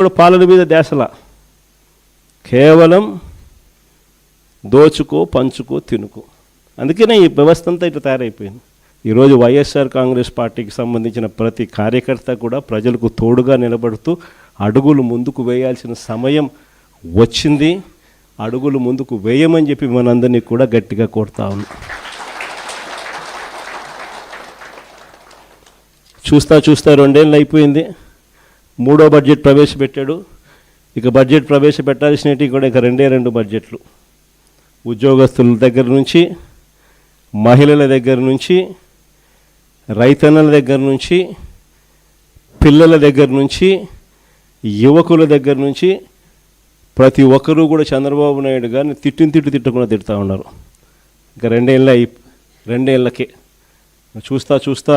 ఇప్పుడు పాలన మీద ధ్యాసలా, కేవలం దోచుకో పంచుకో తినుకో. అందుకనే ఈ వ్యవస్థ అంతా ఇట్లా తయారైపోయింది. ఈరోజు వైఎస్ఆర్ కాంగ్రెస్ పార్టీకి సంబంధించిన ప్రతి కార్యకర్త కూడా ప్రజలకు తోడుగా నిలబడుతూ అడుగులు ముందుకు వేయాల్సిన సమయం వచ్చింది. అడుగులు ముందుకు వేయమని చెప్పి మనందరినీ కూడా గట్టిగా కోరుతా ఉన్నాం. చూస్తా 2 ఏళ్ళు అయిపోయింది. 3వ బడ్జెట్ ప్రవేశపెట్టాడు. ఇక బడ్జెట్ ప్రవేశపెట్టాల్సినవి కూడా ఇక 2 బడ్జెట్లు. ఉద్యోగస్తుల దగ్గర నుంచి, మహిళల దగ్గర నుంచి, రైతన్నల దగ్గర నుంచి, పిల్లల దగ్గర నుంచి, యువకుల దగ్గర నుంచి ప్రతి ఒక్కరూ కూడా చంద్రబాబు నాయుడు గారిని తిట్టకుండా తిడుతూ ఉన్నారు. ఇక 2 ఏళ్ళకే చూస్తా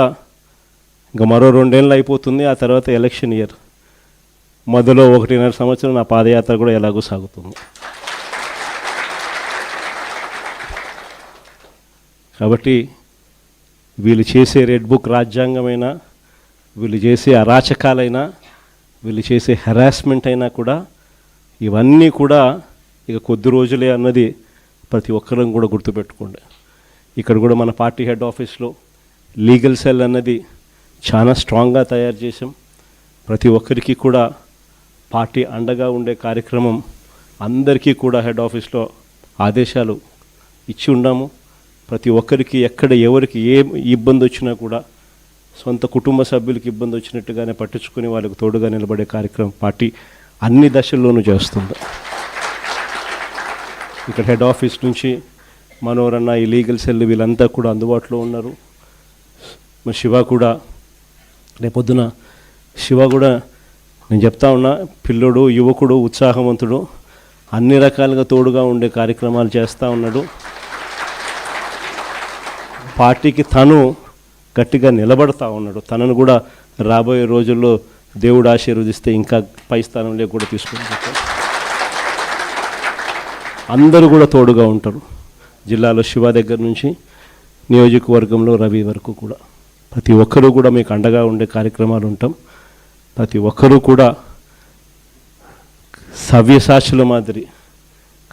ఇంకా మరో 2 ఏళ్ళు అయిపోతుంది. ఆ తర్వాత ఎలక్షన్ ఇయర్. మొదలో 1.5 సంవత్సరం నా పాదయాత్ర కూడా ఎలాగో సాగుతుంది. కాబట్టి వీళ్ళు చేసే రెడ్ బుక్ రాజ్యాంగమైనా, వీళ్ళు చేసే అరాచకాలైనా, వీళ్ళు చేసే హెరాస్మెంట్ అయినా కూడా ఇవన్నీ కూడా ఇక కొద్ది రోజులే అన్నది ప్రతి ఒక్కరం కూడా గుర్తుపెట్టుకోండి. ఇక్కడ కూడా మన పార్టీ హెడ్ ఆఫీస్లో లీగల్ సెల్ అన్నది చాలా స్ట్రాంగ్గా తయారు చేసాం. ప్రతి ఒక్కరికి కూడా పార్టీ అండగా ఉండే కార్యక్రమం అందరికీ కూడా హెడ్ ఆఫీస్లో ఆదేశాలు ఇచ్చి ఉన్నాము. ప్రతి ఒక్కరికి ఎక్కడ ఎవరికి ఏ ఇబ్బంది వచ్చినా కూడా సొంత కుటుంబ సభ్యులకి ఇబ్బంది వచ్చినట్టుగానే పట్టించుకొని వాళ్ళకు తోడుగా నిలబడే కార్యక్రమం పార్టీ అన్ని దశల్లోనూ చేస్తుంది. ఇక్కడ హెడ్ ఆఫీస్ నుంచి మనోరన్న, ఈ లీగల్ సెల్ వీళ్ళంతా కూడా అందుబాటులో ఉన్నారు. మరి శివ కూడా రేపొద్దున నేను చెప్తా ఉన్నా, పిల్లోడు, యువకుడు, ఉత్సాహవంతుడు, అన్ని రకాలుగా తోడుగా ఉండే కార్యక్రమాలు చేస్తూ ఉన్నాడు. పార్టీకి తను గట్టిగా నిలబడతా ఉన్నాడు. తనను కూడా రాబోయే రోజుల్లో దేవుడు ఆశీర్వదిస్తే ఇంకా పై స్థానంలో కూడా తీసుకొని అందరూ కూడా తోడుగా ఉంటారు. జిల్లాలో శివ దగ్గర నుంచి నియోజకవర్గంలో రవి వరకు కూడా ప్రతి ఒక్కరూ కూడా మీకు అండగా ఉండే కార్యక్రమాలు ఉంటాం. ప్రతి ఒక్కరూ కూడా సవ్యసాచుల మాదిరి,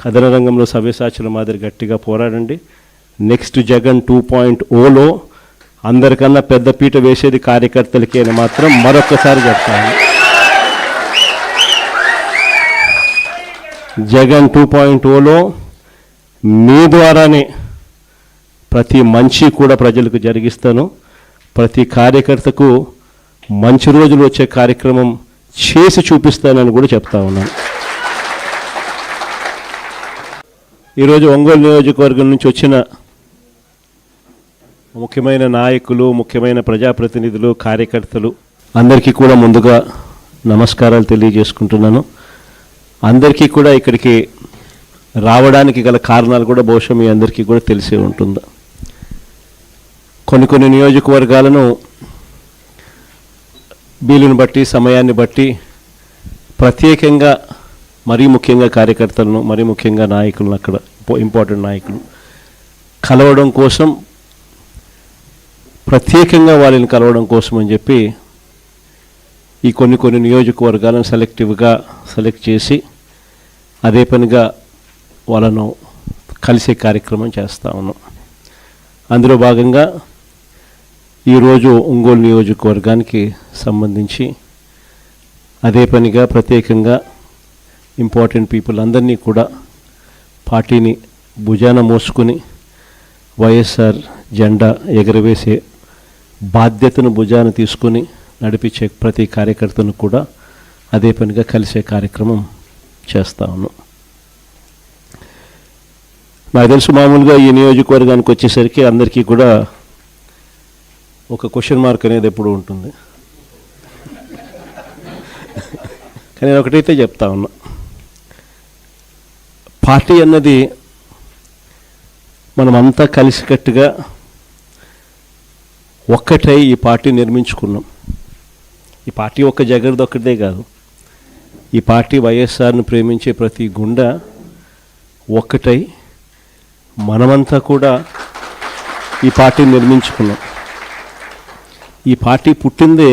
కథన రంగంలో సవ్యసాచుల మాదిరి గట్టిగా పోరాడండి. నెక్స్ట్ జగన్ 2.0లో అందరికన్నా పెద్ద పీట వేసేది కార్యకర్తలకి అని మాత్రం మరొకసారి చెప్తాను. జగన్ 2.0లో మీ ద్వారానే ప్రతి మంచి కూడా ప్రజలకు జరిగిస్తాను. ప్రతి కార్యకర్తకు మంచి రోజులు వచ్చే కార్యక్రమం చేసి చూపిస్తానని కూడా చెప్తా ఉన్నాను. ఈరోజు ఒంగోలు నియోజకవర్గం నుంచి వచ్చిన ముఖ్యమైన నాయకులు, ముఖ్యమైన ప్రజాప్రతినిధులు, కార్యకర్తలు అందరికీ కూడా ముందుగా నమస్కారాలు తెలియజేసుకుంటున్నాను. అందరికీ కూడా ఇక్కడికి రావడానికి గల కారణాలు కూడా బహుశా మీ అందరికీ కూడా తెలిసే ఉంటుంది. కొన్ని నియోజకవర్గాలను వీలుని బట్టి, సమయాన్ని బట్టి ప్రత్యేకంగా మరీ ముఖ్యంగా కార్యకర్తలను, మరీ ముఖ్యంగా నాయకులను, అక్కడ ఇంపార్టెంట్ నాయకులు కలవడం కోసం, ప్రత్యేకంగా వాళ్ళని కలవడం కోసం అని చెప్పి ఈ కొన్ని నియోజకవర్గాలను సెలెక్టివ్గా సెలెక్ట్ చేసి అదే పనిగా వాళ్ళను కలిసే కార్యక్రమం చేస్తూ ఉన్నాం. అందులో భాగంగా ఈరోజు ఒంగోలు నియోజకవర్గానికి సంబంధించి అదే పనిగా ప్రత్యేకంగా ఇంపార్టెంట్ పీపుల్ అందరినీ కూడా పార్టీని భుజాన మోసుకుని వైఎస్ఆర్ జెండా ఎగరవేసే బాధ్యతను భుజాన తీసుకుని నడిపించే ప్రతి కార్యకర్తను కూడా అదే పనిగా కలిసే కార్యక్రమం చేస్తా ఉన్నాం. నాకు తెలుసు మామూలుగా ఈ నియోజకవర్గానికి వచ్చేసరికి అందరికీ కూడా ఒక క్వశ్చన్ మార్క్ అనేది ఎప్పుడు ఉంటుంది. కానీ నేను ఒకటైతే చెప్తా ఉన్నా, పార్టీ అన్నది మనమంతా కలిసికట్టుగా ఒక్కటై ఈ పార్టీ నిర్మించుకున్నాం. ఈ పార్టీ ఒక్క జగన్ది ఒక్కటే కాదు, ఈ పార్టీ వైఎస్ఆర్ను ప్రేమించే ప్రతి గుండె ఒక్కటై మనమంతా కూడా ఈ పార్టీ నిర్మించుకున్నాం. ఈ పార్టీ పుట్టిందే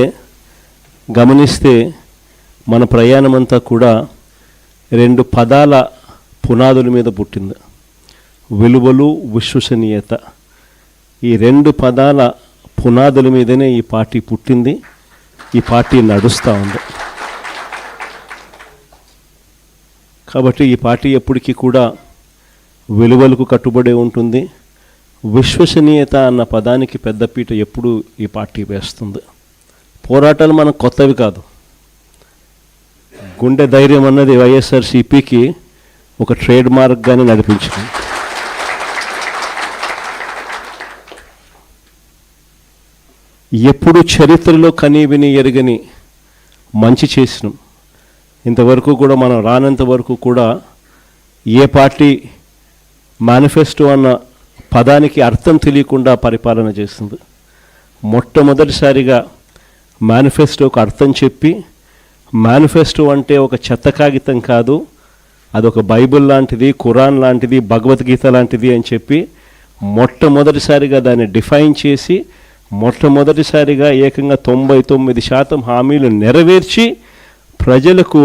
గమనిస్తే మన ప్రయాణమంతా కూడా 2 పదాల పునాదుల మీద పుట్టింది. విలువలు, విశ్వసనీయత. ఈ 2 పదాల పునాదుల మీదనే ఈ పార్టీ పుట్టింది, ఈ పార్టీ నడుస్తూ ఉంది. కాబట్టి ఈ పార్టీ ఎప్పటికీ కూడా విలువలకు కట్టుబడి ఉంటుంది. విశ్వసనీయత అన్న పదానికి పెద్దపీట ఎప్పుడు ఈ పార్టీ వేస్తుంది. పోరాటాలు మనకు కొత్తవి కాదు. గుండె ధైర్యం అన్నది వైఎస్ఆర్సీపీకి ఒక ట్రేడ్ మార్క్గానే నడిపించింది. ఎప్పుడు చరిత్రలో కనీ విని ఎరగని మంచి చేసినాం. ఇంతవరకు కూడా మనం రానంత వరకు కూడా ఏ పార్టీ మేనిఫెస్టో అన్న పదానికి అర్థం తెలియకుండా పరిపాలన చేస్తుంది. మొట్టమొదటిసారిగా మేనిఫెస్టోకు అర్థం చెప్పి, మేనిఫెస్టో అంటే ఒక చెత్త కాగితం కాదు, అదొక బైబిల్ లాంటిది, ఖురాన్ లాంటిది, భగవద్గీత లాంటిది అని చెప్పి మొట్టమొదటిసారిగా దాన్ని డిఫైన్ చేసి, మొట్టమొదటిసారిగా ఏకంగా 99% హామీలు నెరవేర్చి ప్రజలకు